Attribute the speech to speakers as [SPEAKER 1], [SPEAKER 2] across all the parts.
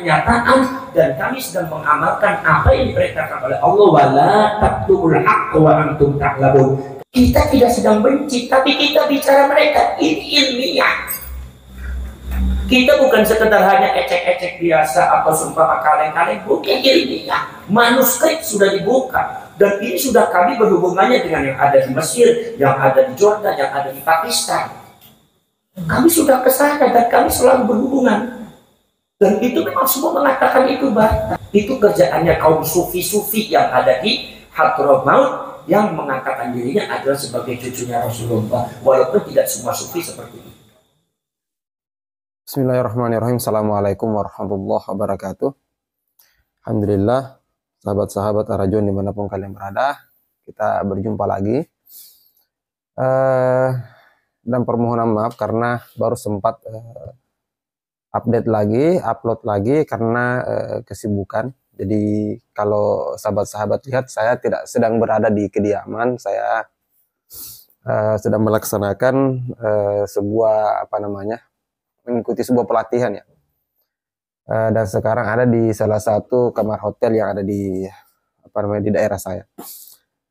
[SPEAKER 1] kenyataan dan kami sedang mengamalkan apa yang diperintahkan oleh Allah. Wala taqtumul haqqa wa antum ta'lamun. Kita tidak sedang benci, tapi kita bicara mereka ini ilmiah. Kita bukan sekedar hanya ecek-ecek biasa atau sumpah kaleng-kaleng, bukan ilmiah. Manuskrip sudah dibuka dan ini sudah kami berhubungannya dengan yang ada di Mesir, yang ada di Jordan, yang ada di Pakistan. Kami sudah ke sana dan kami selalu berhubungan. Dan itu memang semua mengatakan itu, Bah. Itu kerjaannya kaum sufi-sufi yang ada di Hadramaut yang mengatakan dirinya adalah sebagai cucunya Rasulullah, walaupun tidak semua sufi seperti itu.
[SPEAKER 2] Bismillahirrahmanirrahim. Assalamualaikum warahmatullahi wabarakatuh. Alhamdulillah, sahabat-sahabat Arajon dimanapun kalian berada, kita berjumpa lagi. Dan permohonan maaf karena baru sempat upload lagi karena kesibukan. Jadi kalau sahabat-sahabat lihat, saya tidak sedang berada di kediaman, saya sedang melaksanakan mengikuti sebuah pelatihan ya. Dan sekarang ada di salah satu kamar hotel yang ada di di daerah saya.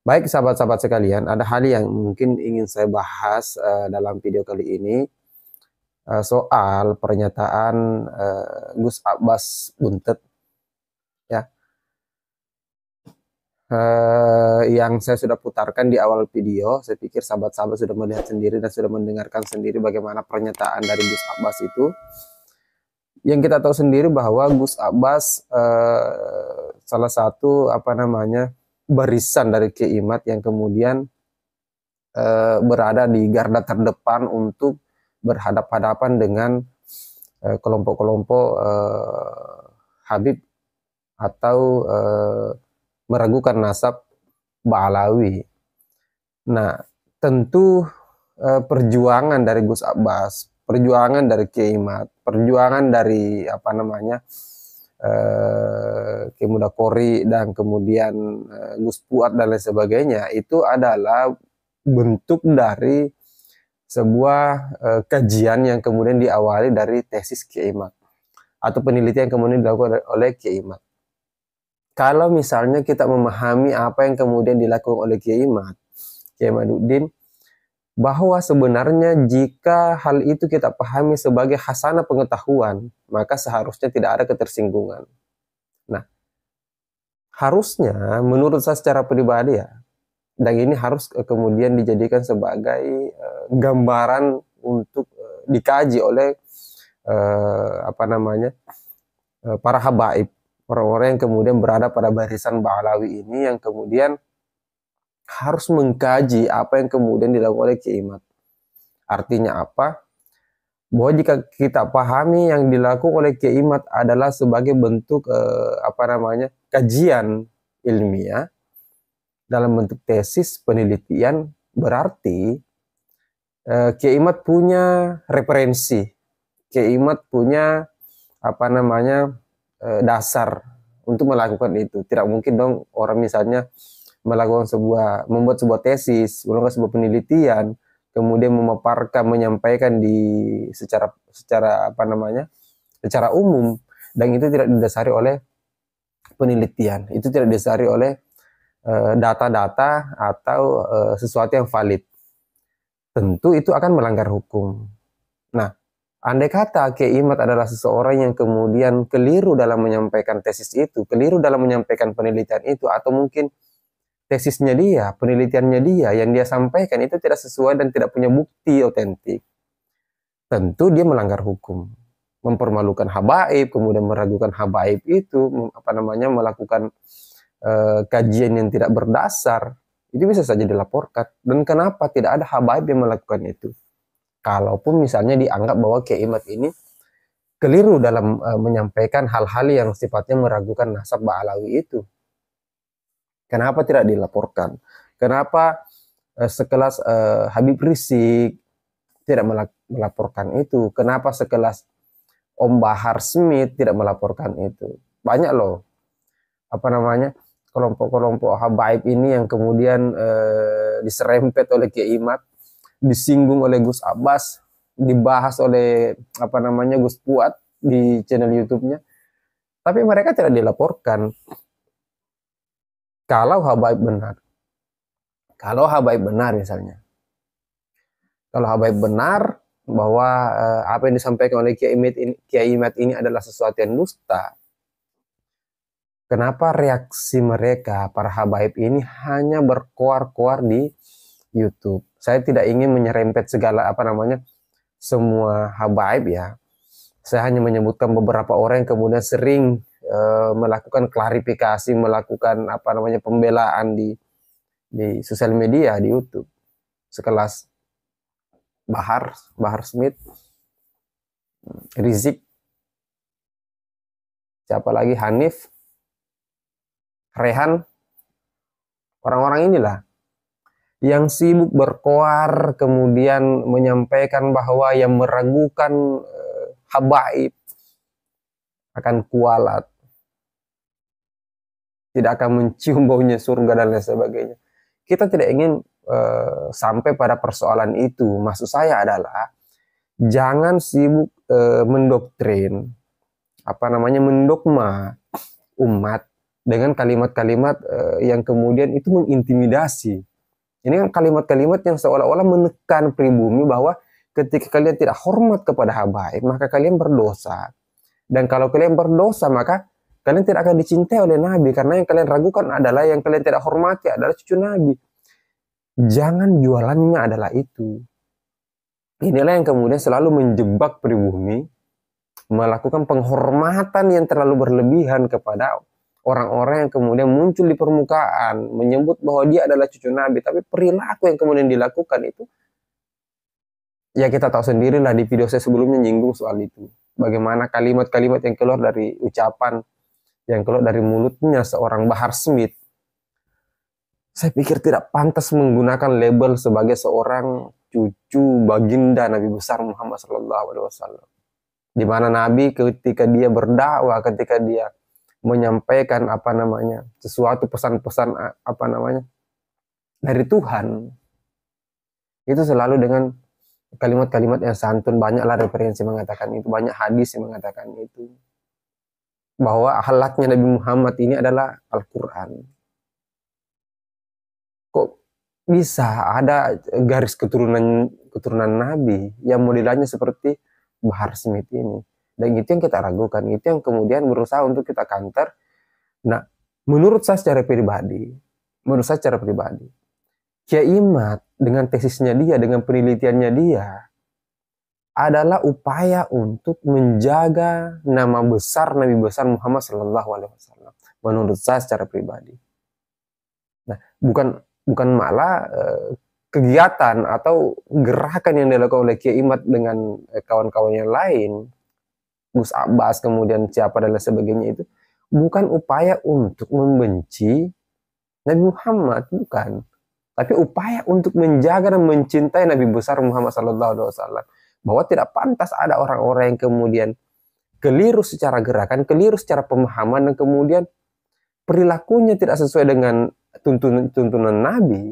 [SPEAKER 2] Baik sahabat-sahabat sekalian, ada hal yang mungkin ingin saya bahas dalam video kali ini soal pernyataan Gus Abbas Buntet ya. Yang saya sudah putarkan di awal video. Saya pikir sahabat-sahabat sudah melihat sendiri dan sudah mendengarkan sendiri bagaimana pernyataan dari Gus Abbas itu. Yang kita tahu sendiri bahwa Gus Abbas salah satu barisan dari Kiai Imad yang kemudian berada di garda terdepan untuk berhadapan-hadapan dengan kelompok-kelompok Habib atau meragukan nasab Ba'alawi. Nah, tentu perjuangan dari Gus Abbas, perjuangan dari Kiai Imad, perjuangan dari Kiai Mudakori dan kemudian Gus Puat dan lain sebagainya, itu adalah bentuk dari sebuah kajian yang kemudian diawali dari tesis Kiai Imad atau penelitian yang kemudian dilakukan oleh Kiai Imad. Kalau misalnya kita memahami apa yang kemudian dilakukan oleh Kiai Imad, Kiai Imaduddin, bahwa sebenarnya jika hal itu kita pahami sebagai hasanah pengetahuan, maka seharusnya tidak ada ketersinggungan. Nah, harusnya menurut saya secara pribadi ya, dan ini harus kemudian dijadikan sebagai gambaran untuk dikaji oleh para habaib, orang-orang yang kemudian berada pada barisan Ba'alawi ini, yang kemudian harus mengkaji apa yang kemudian dilakukan oleh Kiai Imad. Artinya apa? Bahwa jika kita pahami yang dilakukan oleh Kiai Imad adalah sebagai bentuk kajian ilmiah dalam bentuk tesis penelitian, berarti Kiai Imad punya referensi, Kiai Imad punya dasar untuk melakukan itu. Tidak mungkin dong orang misalnya membuat sebuah tesis, melakukan sebuah penelitian, kemudian memaparkan, menyampaikan secara umum, dan itu tidak didasari oleh penelitian, itu tidak didasari oleh data-data atau sesuatu yang valid. Tentu itu akan melanggar hukum. Nah, andai kata Kiai Imad adalah seseorang yang kemudian keliru dalam menyampaikan tesis itu, keliru dalam menyampaikan penelitian itu, atau mungkin tesisnya dia, penelitiannya dia, yang dia sampaikan itu tidak sesuai dan tidak punya bukti otentik, tentu dia melanggar hukum, mempermalukan habaib, kemudian meragukan habaib itu, melakukan kajian yang tidak berdasar, itu bisa saja dilaporkan. Dan kenapa tidak ada habaib yang melakukan itu? Kalaupun misalnya dianggap bahwa Kiai Imad ini keliru dalam menyampaikan hal-hal yang sifatnya meragukan nasab Ba'alawi itu, kenapa tidak dilaporkan? Kenapa sekelas Habib Rizik tidak melaporkan itu? Kenapa sekelas Om Bahar Smith tidak melaporkan itu? Banyak loh kelompok-kelompok habaib ini yang kemudian diserempet oleh Kiai Imad, disinggung oleh Gus Abbas, dibahas oleh Gus Puat di channel YouTube-nya. Tapi mereka tidak dilaporkan. Kalau habaib benar. Kalau habaib benar misalnya. Kalau habaib benar bahwa apa yang disampaikan oleh Kiai Imad ini adalah sesuatu yang dusta. Kenapa reaksi mereka, para habaib ini hanya berkoar-koar di YouTube? Saya tidak ingin menyerempet segala semua habaib ya. Saya hanya menyebutkan beberapa orang yang kemudian sering melakukan klarifikasi, melakukan pembelaan di sosial media, di YouTube. Sekelas Bahar Smith, Rizik, siapa lagi, Hanif, Rehan, orang-orang inilah yang sibuk berkoar kemudian menyampaikan bahwa yang meragukan habaib akan kualat, tidak akan mencium baunya surga dan lain sebagainya. Kita tidak ingin sampai pada persoalan itu. Maksud saya adalah jangan sibuk mendoktrin, mendogma umat dengan kalimat-kalimat yang kemudian itu mengintimidasi. Ini kan kalimat-kalimat yang seolah-olah menekan pribumi bahwa ketika kalian tidak hormat kepada habaib, maka kalian berdosa. Dan kalau kalian berdosa, maka kalian tidak akan dicintai oleh Nabi. Karena yang kalian ragukan adalah, yang kalian tidak hormati adalah cucu Nabi. Jangan jualannya adalah itu. Inilah yang kemudian selalu menjebak pribumi, melakukan penghormatan yang terlalu berlebihan kepada orang-orang yang kemudian muncul di permukaan, menyebut bahwa dia adalah cucu Nabi. Tapi perilaku yang kemudian dilakukan itu, ya kita tahu sendirilah, di video saya sebelumnya nyinggung soal itu. Bagaimana kalimat-kalimat yang keluar dari ucapan, yang keluar dari mulutnya seorang Bahar Smith. Saya pikir tidak pantas menggunakan label sebagai seorang cucu baginda Nabi besar Muhammad SAW. Di mana Nabi ketika dia berdakwah, ketika dia menyampaikan sesuatu pesan-pesan dari Tuhan, itu selalu dengan kalimat-kalimat yang santun. Banyaklah referensi mengatakan itu, banyak hadis yang mengatakan itu, bahwa akhlaknya Nabi Muhammad ini adalah Al-Quran. Kok bisa ada garis keturunan Nabi yang modelannya seperti Bahar Smith ini? Dan itu yang kita ragukan, itu yang kemudian berusaha untuk kita counter. Nah, menurut saya secara pribadi, Kiai Imad dengan tesisnya dia, dengan penelitiannya dia, adalah upaya untuk menjaga nama besar Nabi besar Muhammad SAW. Menurut saya secara pribadi. Nah, bukan malah kegiatan atau gerakan yang dilakukan oleh Kiai Imad dengan kawan-kawan yang lain, Gus Abbas, kemudian siapa dan lain sebagainya, itu bukan upaya untuk membenci Nabi Muhammad, bukan. Tapi upaya untuk menjaga dan mencintai Nabi besar Muhammad SAW. Bahwa tidak pantas ada orang-orang yang kemudian keliru secara gerakan, keliru secara pemahaman, dan kemudian perilakunya tidak sesuai dengan tuntunan Nabi,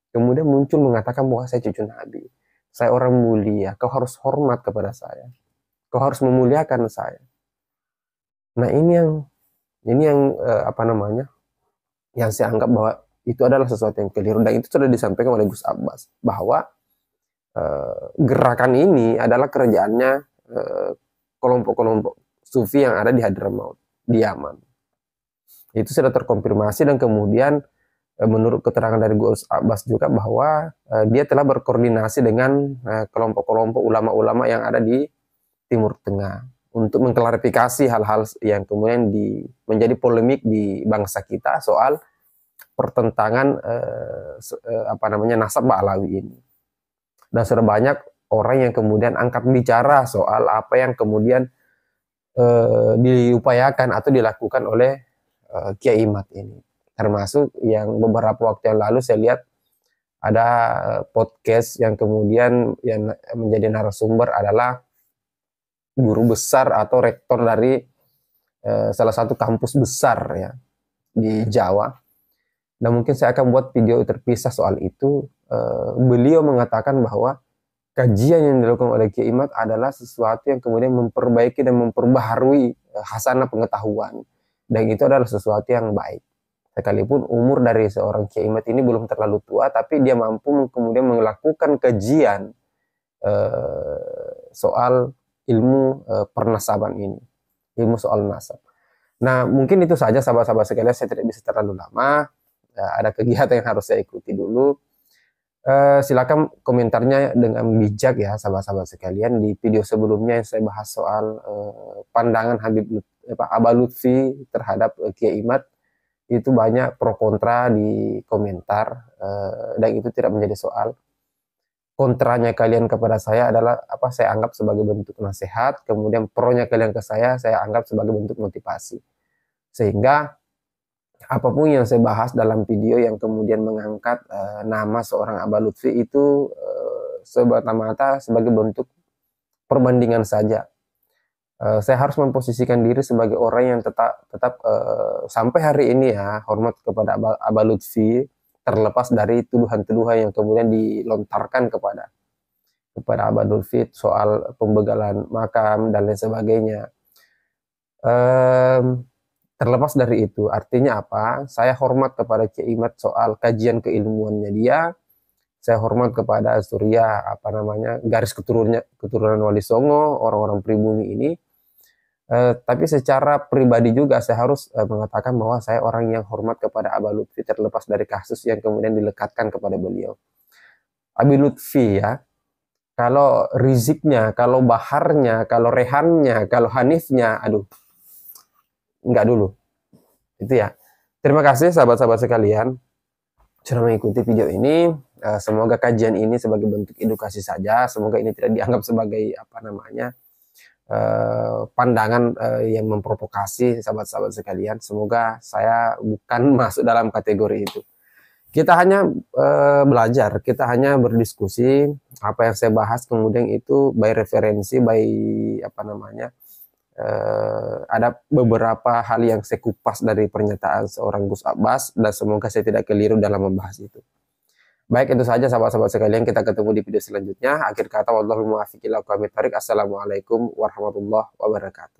[SPEAKER 2] kemudian muncul mengatakan bahwa saya cucu Nabi, saya orang mulia, kau harus hormat kepada saya, kau harus memuliakan saya. Nah, ini yang yang saya anggap bahwa itu adalah sesuatu yang keliru, dan itu sudah disampaikan oleh Gus Abbas bahwa gerakan ini adalah kerjaannya kelompok-kelompok sufi yang ada di Hadramaut, di Yaman. Itu sudah terkonfirmasi, dan kemudian menurut keterangan dari Gus Abbas juga bahwa dia telah berkoordinasi dengan kelompok-kelompok ulama-ulama yang ada di Timur Tengah untuk mengklarifikasi hal-hal yang kemudian menjadi polemik di bangsa kita soal pertentangan nasab Ba'alawi ini. Dan sudah banyak orang yang kemudian angkat bicara soal apa yang kemudian diupayakan atau dilakukan oleh Kiai Imad ini. Termasuk yang beberapa waktu yang lalu saya lihat ada podcast yang kemudian yang menjadi narasumber adalah guru besar atau rektor dari salah satu kampus besar ya di Jawa. Dan mungkin saya akan buat video terpisah soal itu. Beliau mengatakan bahwa kajian yang dilakukan oleh Kiai Imad adalah sesuatu yang kemudian memperbaiki dan memperbaharui hasanah pengetahuan, dan itu adalah sesuatu yang baik. Sekalipun umur dari seorang Kiai Imad ini belum terlalu tua, tapi dia mampu kemudian melakukan kajian soal ilmu pernasaban ini, ilmu soal nasab. Nah, mungkin itu saja sahabat-sahabat sekalian, saya tidak bisa terlalu lama. Ada kegiatan yang harus saya ikuti dulu. Silakan komentarnya dengan bijak ya sahabat-sahabat sekalian. Di video sebelumnya yang saya bahas soal pandangan Abah Lutfi terhadap Kiai Imad, itu banyak pro kontra di komentar, dan itu tidak menjadi soal. Kontranya kalian kepada saya adalah saya anggap sebagai bentuk nasihat, kemudian pro-nya kalian ke saya anggap sebagai bentuk motivasi. Sehingga apapun yang saya bahas dalam video yang kemudian mengangkat nama seorang Abah Lutfi itu semata-mata sebagai bentuk perbandingan saja. Saya harus memposisikan diri sebagai orang yang tetap sampai hari ini ya hormat kepada Abah Lutfi, terlepas dari tuduhan-tuduhan yang kemudian dilontarkan kepada Abah Lutfi soal pembegalan makam dan lain sebagainya. Terlepas dari itu, artinya apa? Saya hormat kepada Kiai Imad soal kajian keilmuannya dia. Saya hormat kepada Surya garis keturunan Wali Songo, orang-orang pribumi ini. Tapi secara pribadi juga saya harus mengatakan bahwa saya orang yang hormat kepada Abah Lutfi, terlepas dari kasus yang kemudian dilekatkan kepada beliau. Abah Lutfi ya, kalau riziknya, kalau baharnya, kalau rehannya, kalau hanifnya, aduh, enggak dulu. Itu ya. Terima kasih sahabat-sahabat sekalian sudah mengikuti video ini. Semoga kajian ini sebagai bentuk edukasi saja. Semoga ini tidak dianggap sebagai pandangan yang memprovokasi sahabat-sahabat sekalian. Semoga saya bukan masuk dalam kategori itu. Kita hanya belajar, kita hanya berdiskusi. Apa yang saya bahas kemudian itu by referensi, by ada beberapa hal yang saya kupas dari pernyataan seorang Gus Abbas, dan semoga saya tidak keliru dalam membahas itu. Baik, itu saja sahabat-sahabat sekalian, kita ketemu di video selanjutnya. Akhir kata, wallahul muwaffiq ila aqwamit thoriq. Assalamualaikum warahmatullahi wabarakatuh.